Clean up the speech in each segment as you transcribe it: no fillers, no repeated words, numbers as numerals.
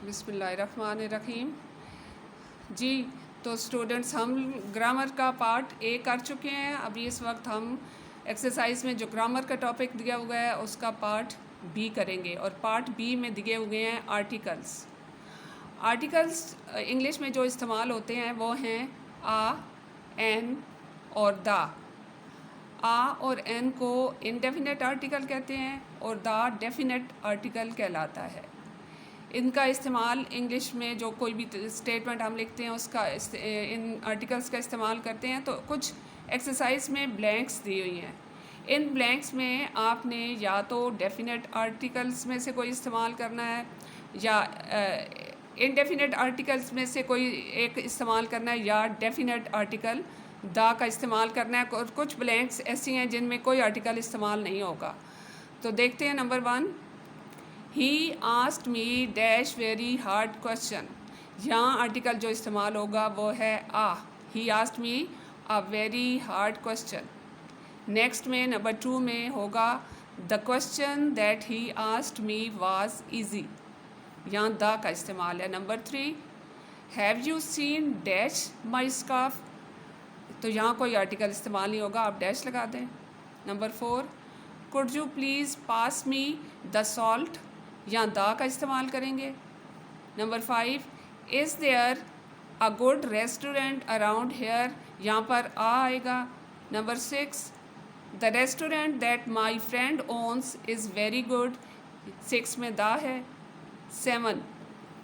बिस्मिल्लाहिर्रहमानिर्रहीम। जी, तो स्टूडेंट्स हम ग्रामर का पार्ट ए कर चुके हैं। अभी इस वक्त हम एक्सरसाइज में जो ग्रामर का टॉपिक दिया हुआ है उसका पार्ट बी करेंगे, और पार्ट बी में दिए हुए हैं आर्टिकल्स। आर्टिकल्स इंग्लिश में जो इस्तेमाल होते हैं वो हैं आ, एन और दा। आ और एन को इनडेफिनेट आर्टिकल कहते हैं और दा डेफिनेट आर्टिकल कहलाता है। इनका इस्तेमाल इंग्लिश में जो कोई भी स्टेटमेंट हम लिखते हैं उसका इन आर्टिकल्स का इस्तेमाल करते हैं। तो कुछ एक्सरसाइज में ब्लैंक्स दी हुई हैं। इन ब्लैंक्स में आपने या तो डेफिनेट आर्टिकल्स में से कोई इस्तेमाल करना है या इनडेफिनेट आर्टिकल्स में से कोई एक इस्तेमाल करना है या डेफिनेट आर्टिकल दा का इस्तेमाल करना है। और कुछ ब्लैंक्स ऐसी हैं जिनमें कोई आर्टिकल इस्तेमाल नहीं होगा। तो देखते हैं number 1, he asked me dash very hard question. यहाँ आर्टिकल जो इस्तेमाल होगा वो है a. He asked me a very hard question. Next में नंबर 2 में होगा the question that he asked me was easy. यहाँ द का इस्तेमाल है। Number 3, have you seen dash my scarf. तो यहाँ कोई आर्टिकल इस्तेमाल नहीं होगा, आप डैश लगा दें। Number 4, could you please pass me the salt. यहाँ दा का इस्तेमाल करेंगे। Number 5, is there a good restaurant around here. यहाँ पर आ आएगा। Number 6, the restaurant that my friend owns is very good. 6 में दा है। 7,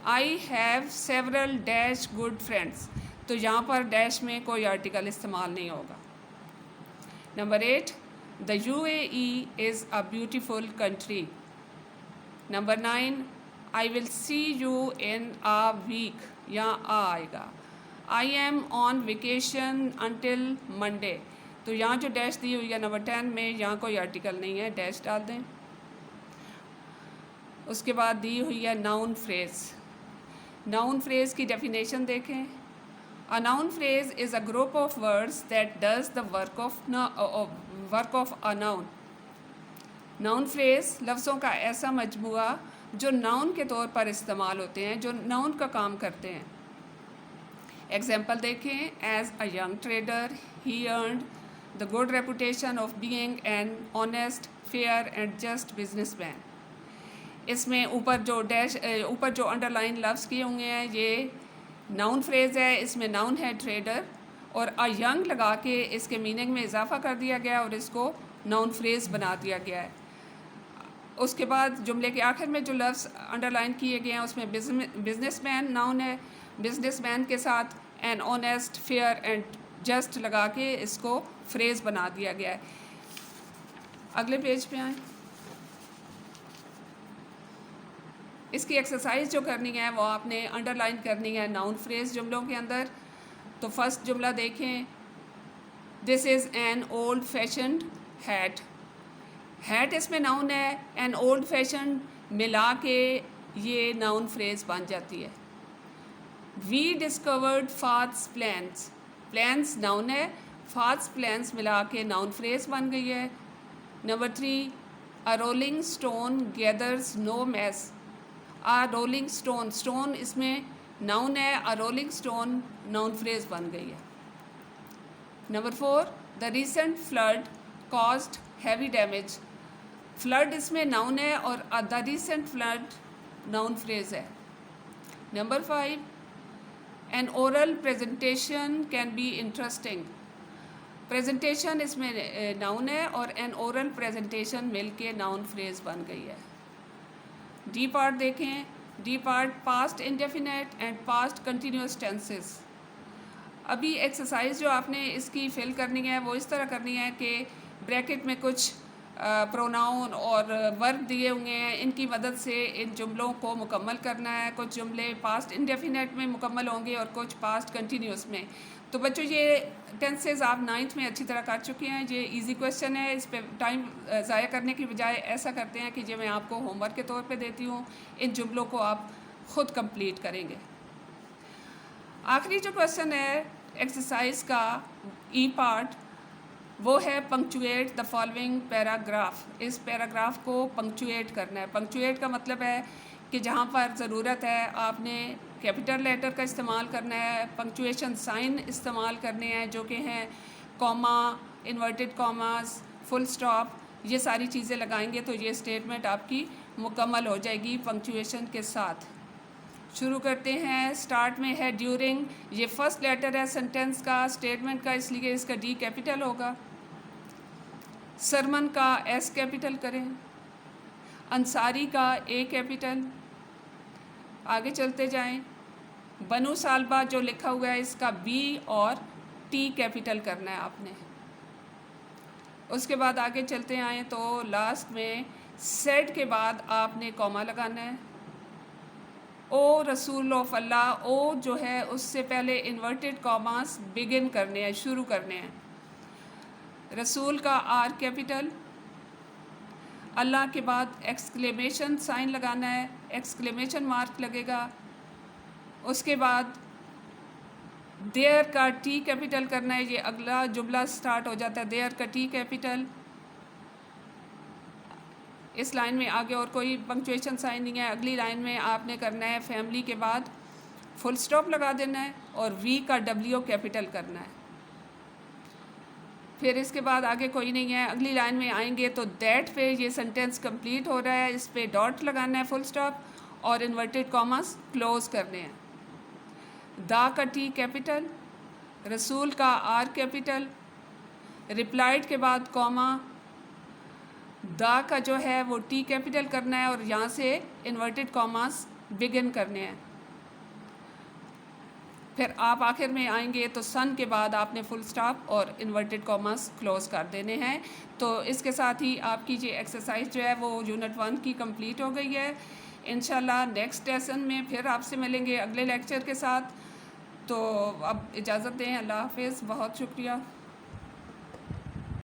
I have several dash good friends. तो यहाँ पर डैश में कोई आर्टिकल इस्तेमाल नहीं होगा। Number 8, the UAE is a beautiful country. Number 9, I will see you in a week. यहाँ आ आएगा। I am on vacation until Monday. तो यहाँ जो डैश दी हुई है नंबर 10 में, यहाँ कोई आर्टिकल नहीं है, डैश डाल दें। उसके बाद दी हुई है नाउन फ्रेज़। नाउन फ्रेज़ की डेफिनेशन देखें। A noun phrase is a group of words that does the work of a noun. Noun phrase लफ्ज़ों का ऐसा मजमुआ जो नाउन के तौर पर इस्तेमाल होते हैं, जो नाउन का काम करते हैं। एग्जाम्पल देखें। As a young trader he earned the good reputation of being an honest, fair and just businessman. इसमें ऊपर जो अंडरलाइन लफ्ज़ किए हुए हैं ये नाउन फ्रेज़ है। इसमें नाउन है ट्रेडर और अ यंग लगा के इसके मीनिंग में इजाफा कर दिया गया और इसको नाउन फ्रेज़ बना दिया गया है। उसके बाद जुमले के आखिर में जो लफ्ज़ अंडरलाइन किए गए हैं उसमें बिजनेसमैन नाउन है। बिजनेसमैन के साथ N honest, fair and just लगा के इसको फ्रेज़ बना दिया गया है। अगले पेज पे आएँ। इसकी एक्सरसाइज जो करनी है वो आपने अंडरलाइन करनी है नाउन फ्रेज़ जुमलों के अंदर। तो फर्स्ट जुमला देखें। This is an old fashioned hat. Hat इसमें नाउन है, एन ओल्ड फैशन मिला के ये नाउन फ्रेज़ बन जाती है। We discovered faith's plans. Plans noun है, फाथ्स प्लान्स मिला के नाउन फ्रेज़ बन गई है। Number 3, a rolling stone gathers no moss. A rolling stone, stone इसमें नाउन है, a rolling stone noun phrase बन गई है। Number 4, the recent flood caused heavy damage. Flood इसमें नाउन है और the recent flood noun phrase है। Number 5, an oral presentation can be interesting. Presentation इसमें नाउन है और एन ओरल प्रेजेंटेशन मिल के नाउन फ्रेज़ बन गई है। डी पार्ट देखें। D part past indefinite and past continuous tenses. अभी एक्सरसाइज जो आपने इसकी फिल करनी है वो इस तरह करनी है कि ब्रैकेट में कुछ प्रोनाउन और वर्ब दिए हुए हैं, इनकी मदद से इन जुमलों को मुकम्मल करना है। कुछ जुमले पास्ट इंडेफिनेट में मुकम्मल होंगे और कुछ पास्ट कंटिन्यूस में। तो बच्चों ये टेंसेस आप 9th में अच्छी तरह कर चुके हैं। ये इजी क्वेश्चन है, इस पर टाइम ज़ाया करने की बजाय ऐसा करते हैं कि जो मैं आपको होमवर्क के तौर पे देती हूँ, इन जुमलों को आप ख़ुद कंप्लीट करेंगे। आखिरी जो क्वेश्चन है एक्सरसाइज का ई पार्ट, वो है पंक्चुएट द फॉलोइंग पैराग्राफ। इस पैराग्राफ को पंक्चुएट करना है। पंक्चुएट का मतलब है कि जहाँ पर ज़रूरत है आपने कैपिटल लेटर का इस्तेमाल करना है, पंक्चुएशन साइन इस्तेमाल करने हैं जो कि हैं comma, inverted commas, full stop, ये सारी चीज़ें लगाएंगे तो ये स्टेटमेंट आपकी मुकम्मल हो जाएगी पंक्चुएशन के साथ। शुरू करते हैं। स्टार्ट में है ड्यूरिंग, ये फर्स्ट लेटर है सेंटेंस का, स्टेटमेंट का, इसलिए इसका डी कैपिटल होगा। सरमन का एस कैपिटल करें, अंसारी का ए कैपिटल। आगे चलते जाएं। बनु सालबा जो लिखा हुआ है इसका बी और टी कैपिटल करना है आपने। उसके बाद आगे चलते आएँ तो लास्ट में सेड के बाद आपने कॉमा लगाना है। ओ रसूल ऑफ अल्लाह, ओ जो है उससे पहले इन्वर्टेड कॉमास बिगिन करने हैं, शुरू करने हैं। रसूल का आर कैपिटल, अल्लाह के बाद एक्सक्लेमेशन साइन लगाना है, एक्सक्लेमेशन मार्क लगेगा। उसके बाद देयर का टी कैपिटल करना है, ये अगला जुमला स्टार्ट हो जाता है, देयर का टी कैपिटल। इस लाइन में आगे और कोई पंक्चुएशन साइन नहीं है। अगली लाइन में आपने करना है फैमिली के बाद फुल स्टॉप लगा देना है और वी का डब्ल्यू कैपिटल करना है। फिर इसके बाद आगे कोई नहीं है। अगली लाइन में आएंगे तो दैट पे ये सेंटेंस कंप्लीट हो रहा है, इस पे डॉट लगाना है, फुल स्टॉप और इन्वर्टेड कॉमास क्लोज करने हैं। दा का टी कैपिटल, रसूल का आर कैपिटल, रिप्लाइड के बाद कॉमा, दा का जो है वो टी कैपिटल करना है और यहाँ से इन्वर्टेड कॉमास बिगिन करने हैं। फिर आप आखिर में आएंगे तो सन के बाद आपने फुल स्टॉप और इन्वर्टेड कॉमास क्लोज कर देने हैं। तो इसके साथ ही आपकी ये एक्सरसाइज जो है वो यूनिट 1 की कंप्लीट हो गई है। इंशाल्लाह नेक्स्ट लेसन में फिर आपसे मिलेंगे अगले लेक्चर के साथ। तो अब इजाज़त दें, अल्लाह हाफिज़, बहुत शुक्रिया।